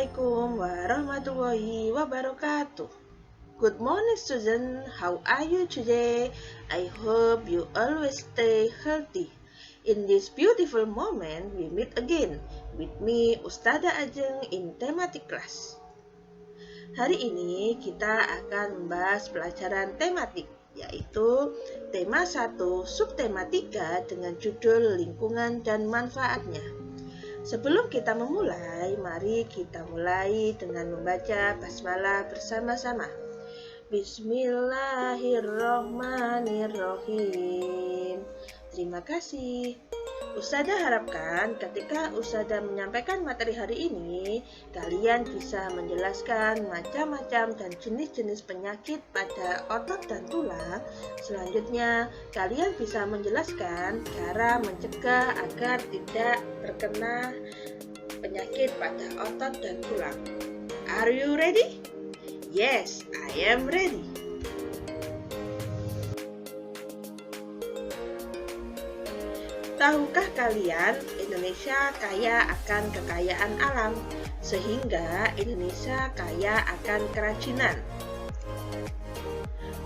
Assalamualaikum warahmatullahi wabarakatuh. Good morning students, how are you today? I hope you always stay healthy. In this beautiful moment, we meet again with me, Ustada Ajeng in Thematic Class. Hari ini kita akan membahas pelajaran tematik, yaitu tema 1 subtema 3 dengan judul lingkungan dan manfaatnya. Sebelum kita memulai, mari kita mulai dengan membaca basmalah bersama-sama. Bismillahirrohmanirrohim. Terima kasih. Ustadzah harapkan ketika Ustadzah menyampaikan materi hari ini, kalian bisa menjelaskan macam-macam dan jenis-jenis penyakit pada otot dan tulang. Selanjutnya, kalian bisa menjelaskan cara mencegah agar tidak terkena penyakit pada otot dan tulang. Are you ready? Yes, I am ready. Tahukah kalian, Indonesia kaya akan kekayaan alam, sehingga Indonesia kaya akan kerajinan.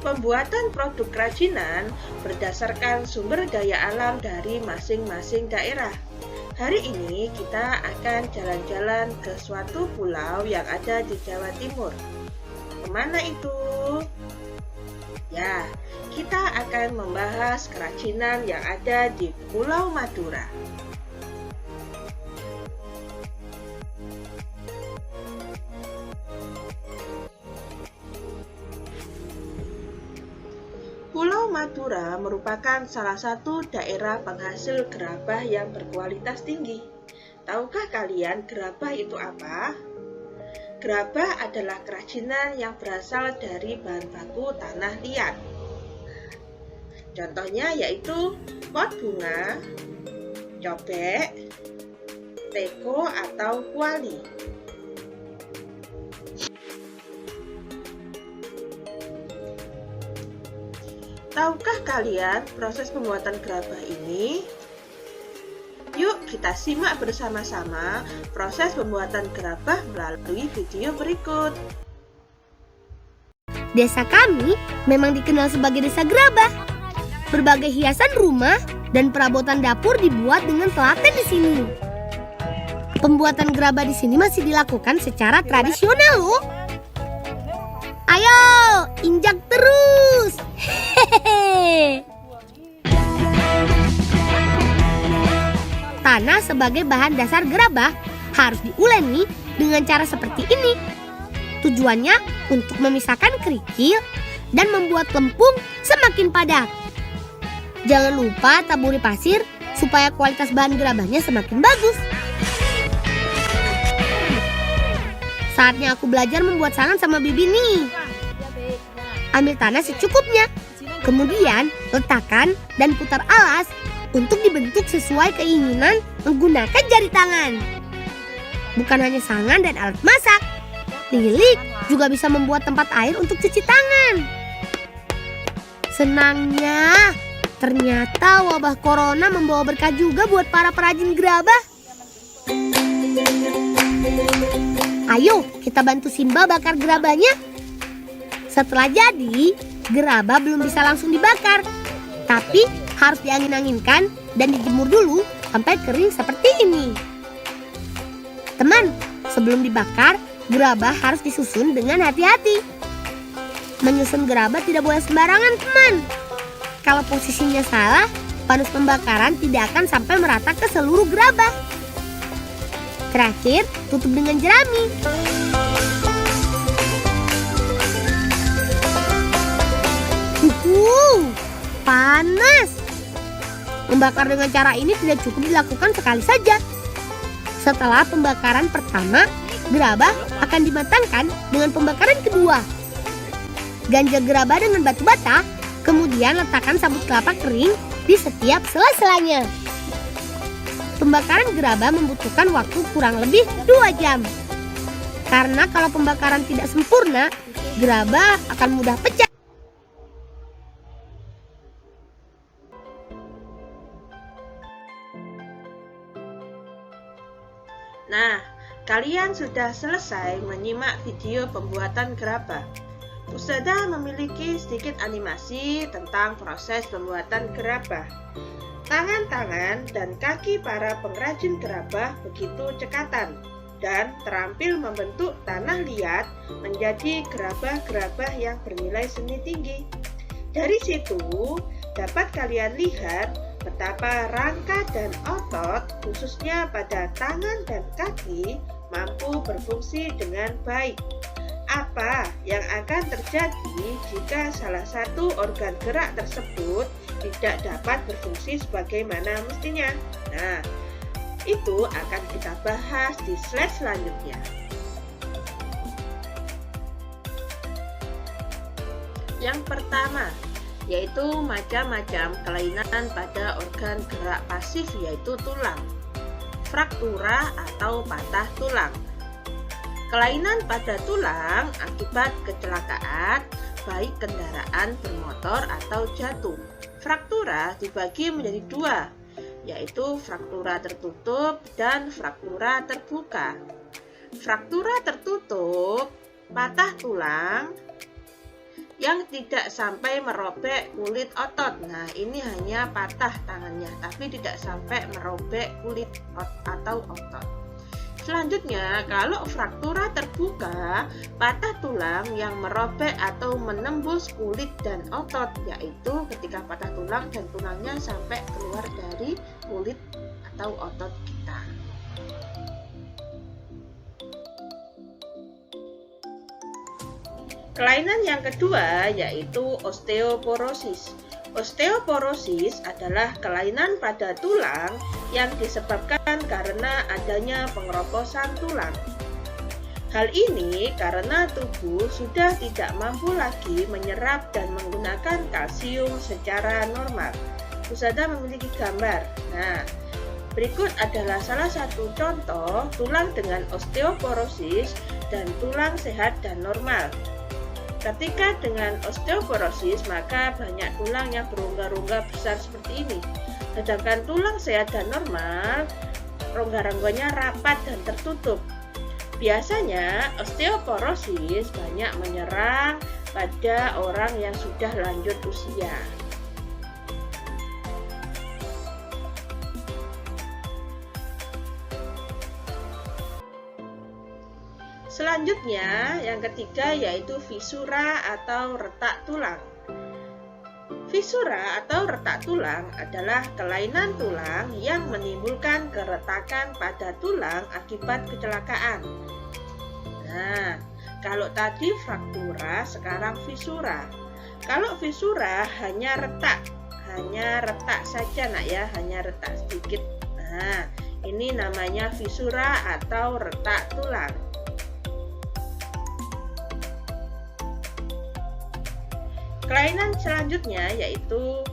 Pembuatan produk kerajinan berdasarkan sumber daya alam dari masing-masing daerah. Hari ini kita akan jalan-jalan ke suatu pulau yang ada di Jawa Timur. Kemana itu? Ya, kita akan membahas kerajinan yang ada di Pulau Madura. Pulau Madura merupakan salah satu daerah penghasil gerabah yang berkualitas tinggi. Tahukah kalian gerabah itu apa? Gerabah adalah kerajinan yang berasal dari bahan baku tanah liat. Contohnya yaitu pot bunga, cobek, teko atau kuali. Tahukah kalian proses pembuatan gerabah ini? Yuk kita simak bersama-sama proses pembuatan gerabah melalui video berikut. Desa kami memang dikenal sebagai desa gerabah. Berbagai hiasan rumah dan perabotan dapur dibuat dengan telaten di sini. Pembuatan gerabah di sini masih dilakukan secara tradisional loh. Ayo, injak terus. Hehehe. Tanah sebagai bahan dasar gerabah harus diuleni dengan cara seperti ini. Tujuannya untuk memisahkan kerikil dan membuat lempung semakin padat. Jangan lupa taburi pasir supaya kualitas bahan gerabahnya semakin bagus. Saatnya aku belajar membuat sangan sama Bibi nih. Ambil tanah secukupnya, kemudian letakkan dan putar alas untuk dibentuk sesuai keinginan menggunakan jari tangan. Bukan hanya sangan dan alat masak, lilik juga bisa membuat tempat air untuk cuci tangan. Senangnya, ternyata wabah corona membawa berkah juga buat para perajin gerabah. Ayo, kita bantu Simba bakar gerabahnya. Setelah jadi, gerabah belum bisa langsung dibakar, tapi harus diangin-anginkan dan dijemur dulu sampai kering seperti ini. Teman, sebelum dibakar, gerabah harus disusun dengan hati-hati. Menyusun gerabah tidak boleh sembarangan, teman. Kalau posisinya salah, panas pembakaran tidak akan sampai merata ke seluruh gerabah. Terakhir, tutup dengan jerami. Panas. Membakar dengan cara ini tidak cukup dilakukan sekali saja. Setelah pembakaran pertama, gerabah akan dimatangkan dengan pembakaran kedua. Ganjel gerabah dengan batu bata, kemudian letakkan sabut kelapa kering di setiap sela-selanya. Pembakaran gerabah membutuhkan waktu kurang lebih 2 jam. Karena kalau pembakaran tidak sempurna, gerabah akan mudah pecah. Nah, kalian sudah selesai menyimak video pembuatan gerabah. Ustazah memiliki sedikit animasi tentang proses pembuatan gerabah. Tangan-tangan dan kaki para pengrajin gerabah begitu cekatan dan terampil membentuk tanah liat menjadi gerabah-gerabah yang bernilai seni tinggi. Dari situ dapat kalian lihat betapa rangka dan otot, khususnya pada tangan dan kaki, mampu berfungsi dengan baik. Apa yang akan terjadi jika salah satu organ gerak tersebut tidak dapat berfungsi sebagaimana mestinya? Nah, itu akan kita bahas di slide selanjutnya. Yang pertama, yaitu macam-macam kelainan pada organ gerak pasif, yaitu tulang, fraktura atau patah tulang. Kelainan pada tulang akibat kecelakaan, baik kendaraan bermotor atau jatuh. Fraktura dibagi menjadi dua, yaitu fraktura tertutup dan fraktura terbuka. Fraktura tertutup, patah tulang yang tidak sampai merobek kulit otot. Nah, ini hanya patah tangannya, tapi tidak sampai merobek kulit atau otot. Selanjutnya, kalau fraktura terbuka, patah tulang yang merobek atau menembus kulit dan otot, yaitu ketika patah tulang dan tulangnya sampai keluar dari kulit atau otot kita. Kelainan yang kedua yaitu osteoporosis. Osteoporosis adalah kelainan pada tulang yang disebabkan karena adanya pengeroposan tulang. Hal ini karena tubuh sudah tidak mampu lagi menyerap dan menggunakan kalsium secara normal. Ustazah memiliki gambar. Nah, berikut adalah salah satu contoh tulang dengan osteoporosis dan tulang sehat dan normal. Ketika dengan osteoporosis, maka banyak tulang yang berongga-rongga besar seperti ini. Sedangkan tulang sehat dan normal, rongga-rongganya rapat dan tertutup. Biasanya osteoporosis banyak menyerang pada orang yang sudah lanjut usia. Selanjutnya, yang ketiga yaitu fisura atau retak tulang. Fisura atau retak tulang adalah kelainan tulang yang menimbulkan keretakan pada tulang akibat kecelakaan. Nah, kalau tadi fraktura, sekarang fisura. Kalau fisura hanya retak saja nak ya, hanya retak sedikit. Nah, ini namanya fisura atau retak tulang. Kelainan selanjutnya yaitu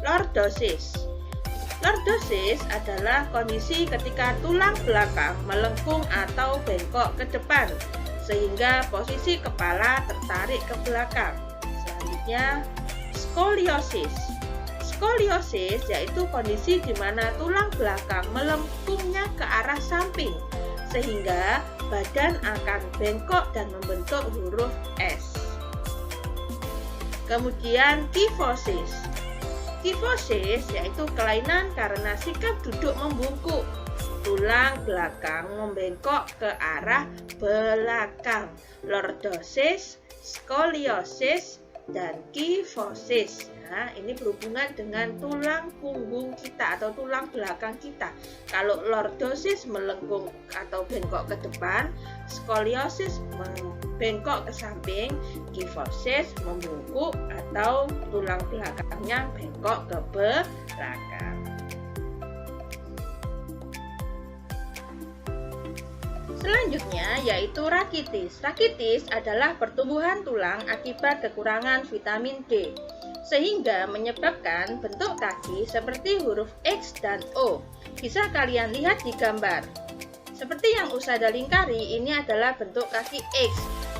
lordosis. Lordosis adalah kondisi ketika tulang belakang melengkung atau bengkok ke depan, sehingga posisi kepala tertarik ke belakang. Selanjutnya, skoliosis. Skoliosis yaitu kondisi di mana tulang belakang melengkungnya ke arah samping, sehingga badan akan bengkok dan membentuk huruf S. Kemudian kifosis. Kifosis yaitu kelainan karena sikap duduk membungkuk. Tulang belakang membengkok ke arah belakang. Lordosis, skoliosis, dan kifosis. Nah, ini berhubungan dengan tulang punggung kita atau tulang belakang kita. Kalau lordosis melengkung atau bengkok ke depan, skoliosis bengkok ke samping, kifosis membungkuk atau tulang belakangnya bengkok ke belakang. Selanjutnya yaitu rakitis. Rakitis adalah pertumbuhan tulang akibat kekurangan vitamin D, sehingga menyebabkan bentuk kaki seperti huruf X dan O. Bisa kalian lihat di gambar. Seperti yang Ustazah lingkari, ini adalah bentuk kaki X.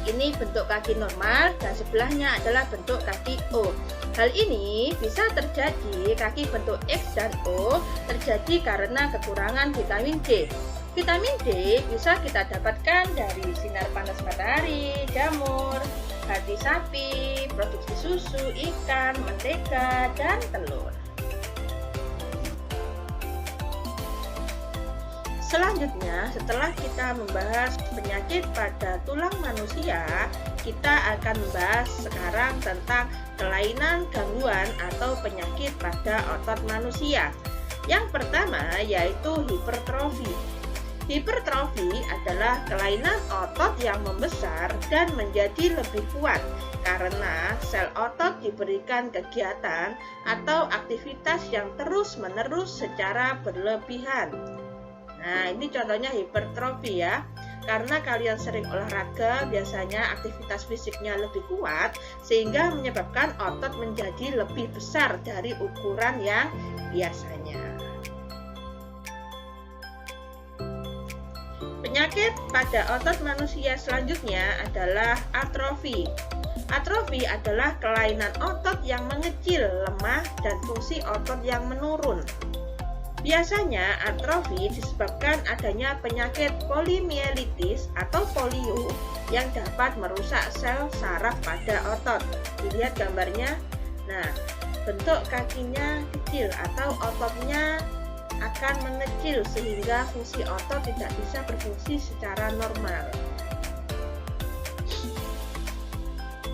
Ini bentuk kaki normal dan sebelahnya adalah bentuk kaki O. Hal ini bisa terjadi, kaki bentuk X dan O terjadi karena kekurangan vitamin D. Vitamin D bisa kita dapatkan dari sinar panas matahari, jamur, hati sapi, produksi susu, ikan, mentega, dan telur. Selanjutnya, setelah kita membahas penyakit pada tulang manusia, kita akan membahas sekarang tentang kelainan, gangguan, atau penyakit pada otot manusia. Yang pertama yaitu hipertrofi. Hipertrofi adalah kelainan otot yang membesar dan menjadi lebih kuat karena sel otot diberikan kegiatan atau aktivitas yang terus-menerus secara berlebihan. Nah, ini contohnya hipertrofi ya. Karena kalian sering olahraga, biasanya aktivitas fisiknya lebih kuat sehingga menyebabkan otot menjadi lebih besar dari ukuran yang biasanya. Penyakit pada otot manusia selanjutnya adalah atrofi. Atrofi adalah kelainan otot yang mengecil, lemah, dan fungsi otot yang menurun. Biasanya atrofi disebabkan adanya penyakit polimielitis atau polio yang dapat merusak sel saraf pada otot. Dilihat gambarnya. Nah, bentuk kakinya kecil atau ototnya akan mengecil sehingga fungsi otot tidak bisa berfungsi secara normal.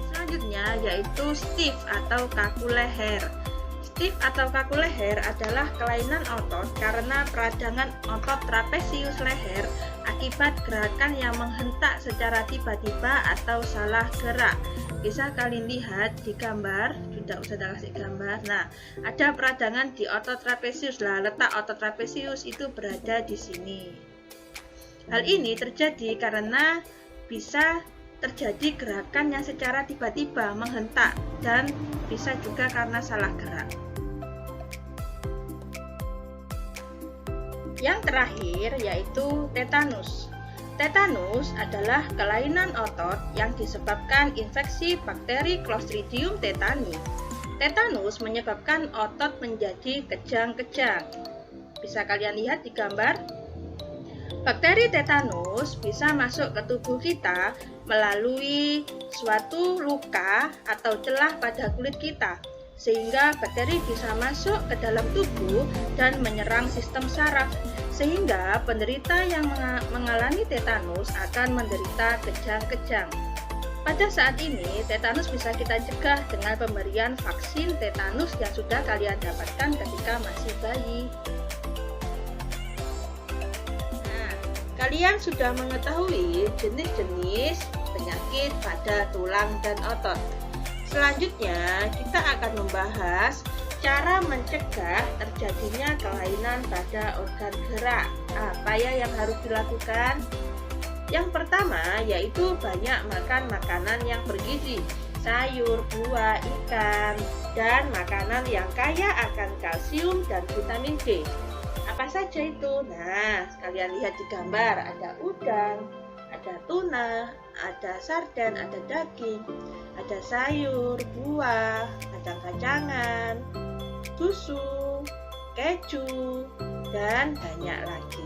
Selanjutnya yaitu stiff atau kaku leher. Stiff atau kaku leher adalah kelainan otot karena peradangan otot trapesius leher akibat gerakan yang menghentak secara tiba-tiba atau salah gerak. Bisa kalian lihat di gambar, tidak usah kasih gambar. Nah, ada peradangan di otot trapesius lah. Letak otot trapesius itu berada di sini. Hal ini terjadi karena bisa terjadi gerakan yang secara tiba-tiba menghentak dan bisa juga karena salah gerak. Yang terakhir yaitu tetanus. Tetanus adalah kelainan otot yang disebabkan infeksi bakteri Clostridium tetani. Tetanus menyebabkan otot menjadi kejang-kejang. Bisa kalian lihat di gambar. Bakteri tetanus bisa masuk ke tubuh kita melalui suatu luka atau celah pada kulit kita, sehingga bakteri bisa masuk ke dalam tubuh dan menyerang sistem saraf, sehingga penderita yang mengalami tetanus akan menderita kejang-kejang. Pada saat ini, tetanus bisa kita cegah dengan pemberian vaksin tetanus yang sudah kalian dapatkan ketika masih bayi. Nah, kalian sudah mengetahui jenis-jenis penyakit pada tulang dan otot. Selanjutnya, kita akan membahas cara mencegah terjadinya kelainan pada organ gerak. Apa ya yang harus dilakukan? Yang pertama yaitu banyak makan makanan yang bergizi, sayur, buah, ikan, dan makanan yang kaya akan kalsium dan vitamin D. Apa saja itu? Nah, kalian lihat di gambar, ada udang, ada tuna, ada sarden, ada daging, ada sayur, buah, kacang-kacangan, susu, keju, dan banyak lagi.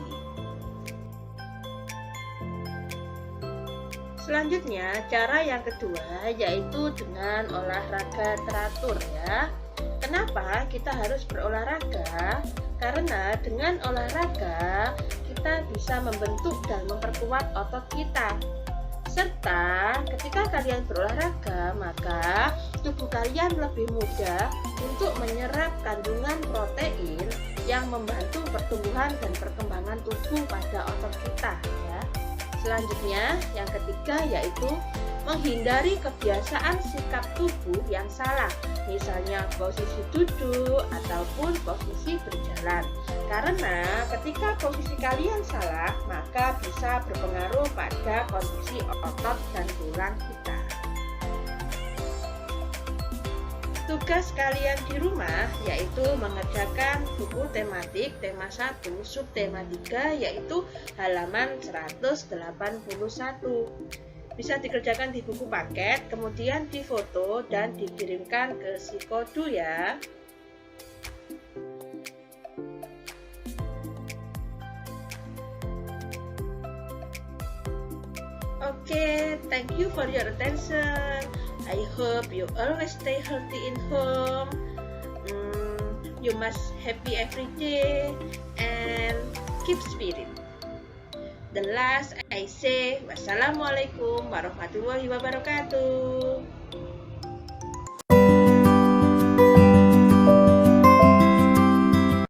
Selanjutnya, cara yang kedua yaitu dengan olahraga teratur ya. Kenapa kita harus berolahraga? Karena dengan olahraga kita bisa membentuk dan memperkuat otot kita. Serta ketika kalian berolahraga, maka tubuh kalian lebih mudah untuk menyerap kandungan protein yang membantu pertumbuhan dan perkembangan tubuh pada otot kita ya. Selanjutnya, yang ketiga yaitu menghindari kebiasaan sikap tubuh yang salah, misalnya posisi duduk ataupun posisi berjalan. Karena ketika posisi kalian salah, maka bisa berpengaruh pada kondisi otot dan tulang kita. Tugas kalian di rumah yaitu mengerjakan buku tematik tema 1 subtema 3 yaitu halaman 181. Bisa dikerjakan di buku paket, kemudian difoto dan dikirimkan ke Psikodu ya. Okay, thank you for your attention. I hope you always stay healthy in home. You must happy every day and keep spirit. The last I say, wassalamualaikum warahmatullahi wabarakatuh.